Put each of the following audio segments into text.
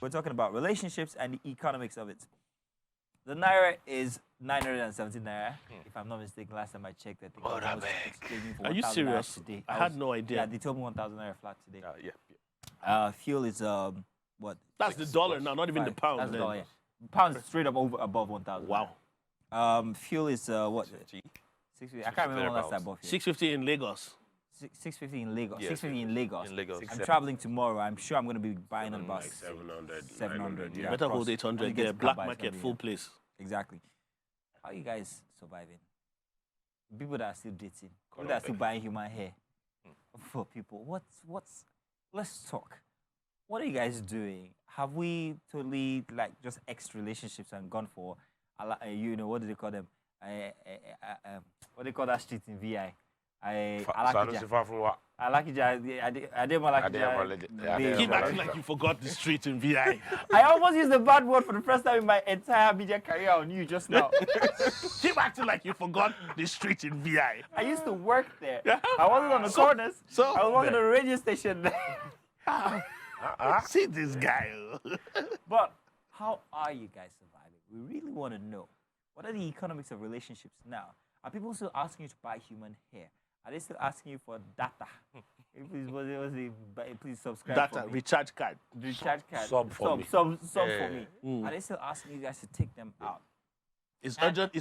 We're talking about relationships and the economics of it. The naira is 917 naira, if I'm not mistaken. Last time I checked, I think I was exchanging for Are you 1,000 naira serious? today. I had no idea. Yeah, they told me 1,000 naira flat today. Yeah. Fuel is what? That's the dollar now, not even the pound. That's the then. dollar. Yeah. Pound is straight up above 1,000. Wow. Fuel is what? 650. I can't remember last time I bought fuel. 650 in Lagos. 650 in Lagos. Yeah, 650 in Lagos. in Lagos. I'm traveling tomorrow. I'm sure I'm going to be buying on the bus. Like 700. 700. Yeah. Better across. hold 800 Once it gets there. to Black Kaba, it's market, gonna be full here. place. Exactly. How are you guys surviving? People that are still dating, people that are still buying human hair for people. Let's talk. What are you guys doing? Have we totally like just ex relationships and gone for, you know, what do they call them? What do they call that street in VI? Alakija. I didn't like it. Keep acting like you forgot the street in VI. I almost used the bad word for the first time in my entire media career on you just now. Keep acting like you forgot the street in VI. I used to work there. I wasn't on the corners. I was working at a radio station there. See this guy. But how are you guys surviving? We really want to know. What are the economics of relationships now? Are people still asking you to buy human hair? Are they still asking you for data? Please subscribe. Data, for me. recharge card. Recharge card. Sub for me. Sub for me. Are they still asking you guys to take them out? It's urgent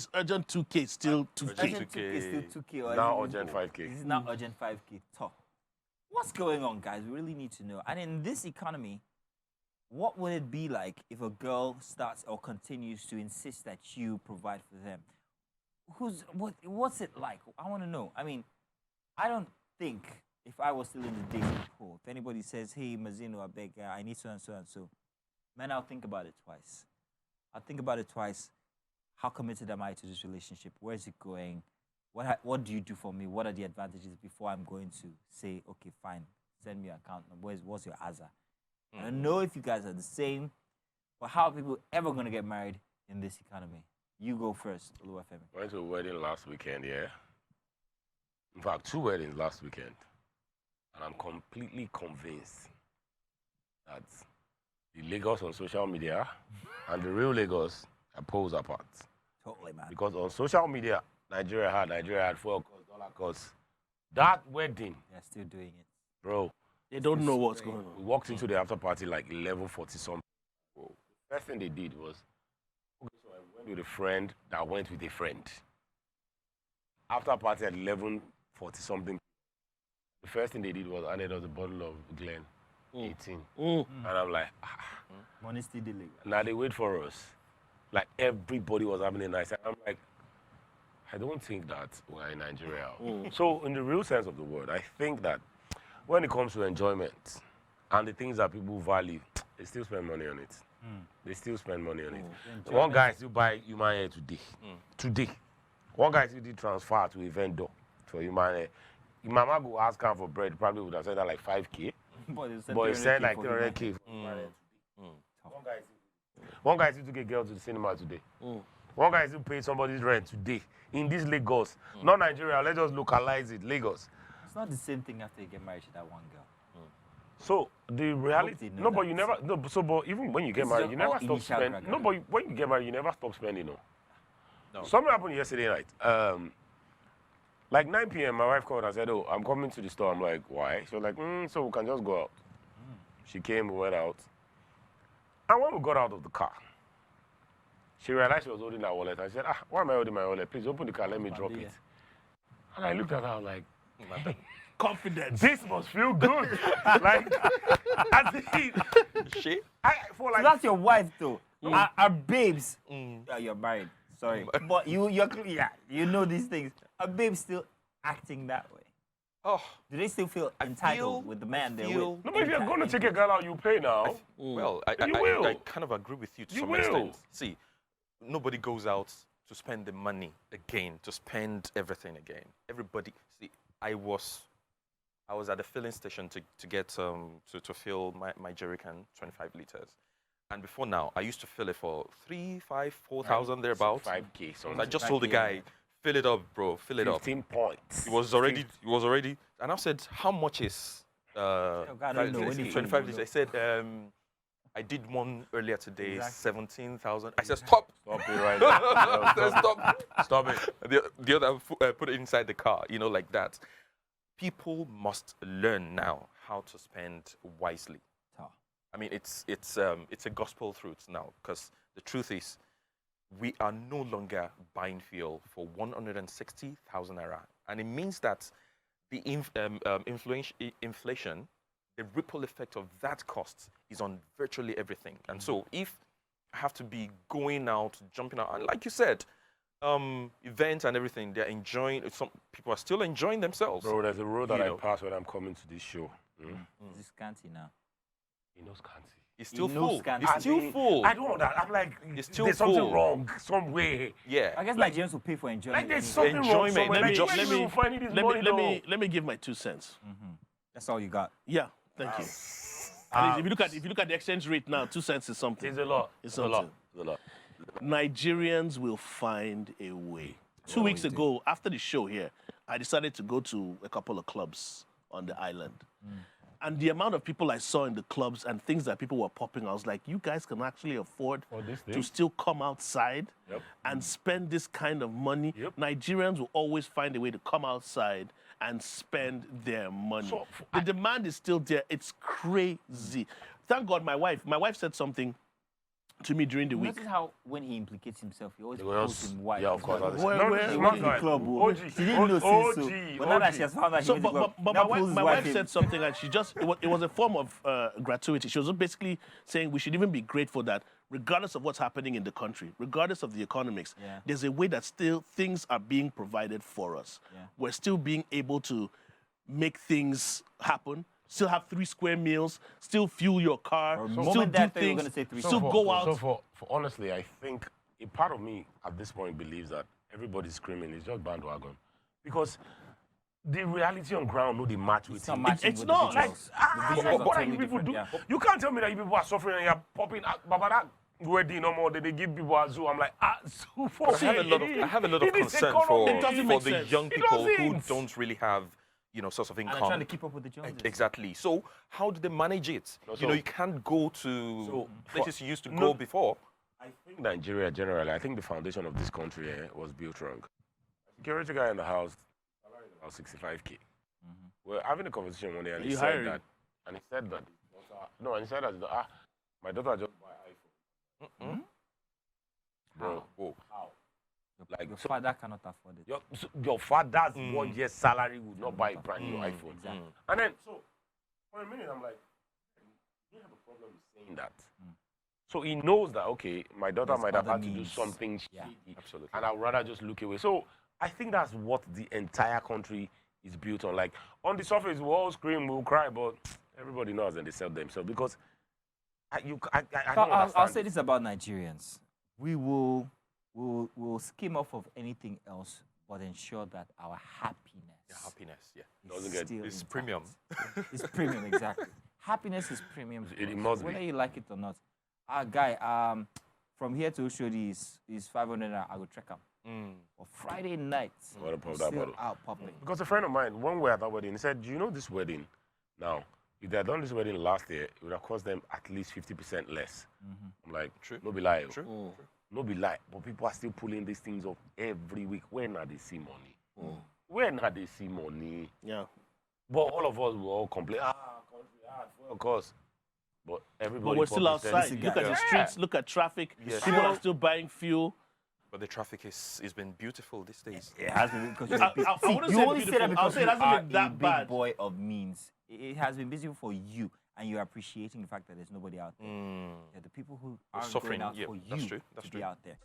2K, still 2K. Urgent 2K is still 2K. Or Now is it- urgent 5K. This is now urgent 5K top. What's going on, guys? We really need to know. And in this economy, what would it be like if a girl starts or continues to insist that you provide for them? What's it like? I want to know. I mean, I don't think if I was still in the dating pool, if anybody says, "Hey, Mazino, I beg, I need so and so and so," man, I'll think about it twice. I'll think about it twice. How committed am I to this relationship? Where is it going? What do you do for me? What are the advantages before I'm going to say, okay, fine, send me your account number. What's your AZA? I don't know if you guys are the same, but how are people ever going to get married in this economy? You go first, Oluwafemi. Went to a wedding last weekend, yeah. In fact, 2 weddings last weekend. And I'm completely convinced that the Lagos on social media and the real Lagos are poles apart. Totally, man. Because on social media, Nigeria had fuel cost, dollar cost. That wedding, They're still doing it. bro, They don't know what's going we on. walked into the after party like 11:40 something. Bro, the first thing they did was, okay, so I went with a friend that went with a friend. After party at 11:40 something, the first thing they did was handed us a bottle of Glen 18. And I'm like, Money still delayed. now they wait for us. Like everybody was having a nice time. I'm like, I don't think that we're in Nigeria. So in the real sense of the word, I think that when it comes to enjoyment and the things that people value, they still spend money on it. They still spend money on it. One guy still buy human hair today. Today. One guy still did transfer to a vendor for human hair. If mama go ask her for bread, probably would have said that like 5K. But he said like 300K. One guy still took a girl to the cinema today. One guy still paid somebody's rent today in this Lagos. Not Nigeria, let's just localize it, Lagos. It's not the same thing after you get married to that one girl. So the reality, they know no, but that. you never, no, so but even when you get This is married, just you never all stop initial spending. graduate. No, but when you get married, you never stop spending. No. Something happened yesterday night. Like 9 p.m., my wife called and said, "Oh, I'm coming to the store." I'm like, "Why?" She was like, "So we can just go out." She came, we went out, and when we got out of the car, she realized she was holding her wallet. I said, "Why am I holding my wallet? Please open the car, let me drop it." And I looked at her, I was like, Confidence. this must feel good. Like, as if, Shit. for So like, that's your wife, though. Our babes. Yeah, you're married. Sorry, but you know these things. Are babes still acting that way? Oh, Do they still feel entitled with the man they're with? no, but if you're going to take a girl out, you pay now. well, You will. I kind of agree with you to You some will. extent. See, nobody goes out to spend the money again, to spend everything again. Everybody, see, I was at the filling station to get to fill my jerry can, 25 liters. And before now, I used to fill it for 4,000 thereabouts. 5K, so I just told the guy, fill it up, bro, fill it up. 15 points. It was already, and I said, how much is God, I don't know when you 25 liters? I said, I did one earlier today, Exactly. 17,000. I said, stop. Stop it right now. I said, stop. Stop it. The other put it inside the car, like that. People must learn now how to spend wisely. Huh. I mean, it's a gospel truth now, because the truth is, we are no longer buying fuel for 160,000 naira, and it means that the inflation, the ripple effect of that cost is on virtually everything. And so, if I have to be going out, jumping out, and like you said, events and everything, they're enjoying. Some people are still enjoying themselves. Bro, there's a road that You I know. pass when I'm coming to this show. This is scanty now. He knows Kanti. It's still knows full. Ghana. It's still full. I don't know that. I'm like, It's still there's something full. wrong somewhere. Yeah. I guess Nigerians will pay for enjoyment. Like there's anyway. something Enjoyment. wrong somewhere. Let me Like, just- where let me- you finding this Let money, me though? let me give my 2 cents. That's all you got. Yeah, thank you. At least if you look at the exchange rate now, 2 cents is something. It's a lot. It's a lot. something. It's a lot. Nigerians will find a way. 2 weeks ago, after the show here, I decided to go to a couple of clubs on the island. And the amount of people I saw in the clubs and things that people were popping, I was like, you guys can actually afford For this to thing? still come outside Yep. and spend this kind of money. Yep. Nigerians will always find a way to come outside and spend their money. So, The demand is still there. It's crazy. Thank God my wife said something to me during the week. Notice how when he implicates himself, he always They calls will him white. Yeah, of course. Where- No, where- this is where not in the right. club, oh. OG. She didn't know since, so. OG. But now that she has found out, he So, went to but, club, but now my wife, pulls his my wife in. said something, and it was a form of gratuity. She was basically saying we should even be grateful that regardless of what's happening in the country, regardless of the economics, Yeah. there's a way that still things are being provided for us. Yeah. We're still being able to make things happen. Still have 3 square meals. Still fuel your car. For a still moment do there, I thought you were things. gonna say 3 Still square. go out. So for honestly, I think a part of me at this point believes that everybody's screaming is just bandwagon, because the reality on ground no the match with It's not it. matching it's with not, the like, visuals. Ah, The visuals are what are totally you people different, do? yeah. You can't tell me that you people are suffering and you're popping. Baba, that wedding no more. They give people a zoo. I'm like, zoo for I have a lot of in this concern economy, It doesn't for make the sense. young It people who doesn't. don't really have, source of And income. I'm trying to keep up with the Joneses. Exactly. So how do they manage it? No, You can't go to So, places you used to no- go before. I think Nigeria generally, I think the foundation of this country was built wrong. Security guy in the house, salary is about 65K. We're having a conversation one day, and Are he you said hiring? that, and he said that, no, and he said that, my daughter just buy iPhone. Bro, Whoa. like Your so father cannot afford it. your father's 1 year's salary would not buy a brand new Mm, iPhone. exactly. And then, so for a minute, I'm like, you have a problem with saying that. So he knows that, okay, my daughter There's might have other had to do means. something Yeah. shady, Absolutely. and I'd rather just look away. So I think that's what the entire country is built on. Like, on the surface, we'll all scream, we'll cry, but everybody knows and they sell themselves because I don't I'll understand. say this about Nigerians. We'll skim off of anything else, but ensure that our happiness Happiness, yeah. is Doesn't get- still It's intact. premium. It's premium, exactly. Happiness is premium. for It us, must be. whether you like it or not. Guy, from here to Oshodi is 500. I will check out. For Friday night, What about we're that still bottle? out popping. Because a friend of mine, when we were at that wedding, he said, do you know this wedding now? If they had done this wedding last year, it would have cost them at least 50% less. I'm like, True. no be lie. oh. True. No be lie. But people are still pulling these things up every week. When are they see money? When are they see money? Yeah. But all of us will all complain, country, fuel cost. But everybody. But we're still probably outside. says, Look at the streets. Look at traffic. Yes. People are still buying fuel. But the traffic has been beautiful these days. It has been because you're I- a big, I see, wouldn't you say only say beautiful. that I'll because say it you hasn't are been that a big bad. boy of means. It has been beautiful for you, and you're appreciating the fact that there's nobody out there. Mm. Yeah, the people who are suffering, going out yeah, for that's you true, that's to true. be out there.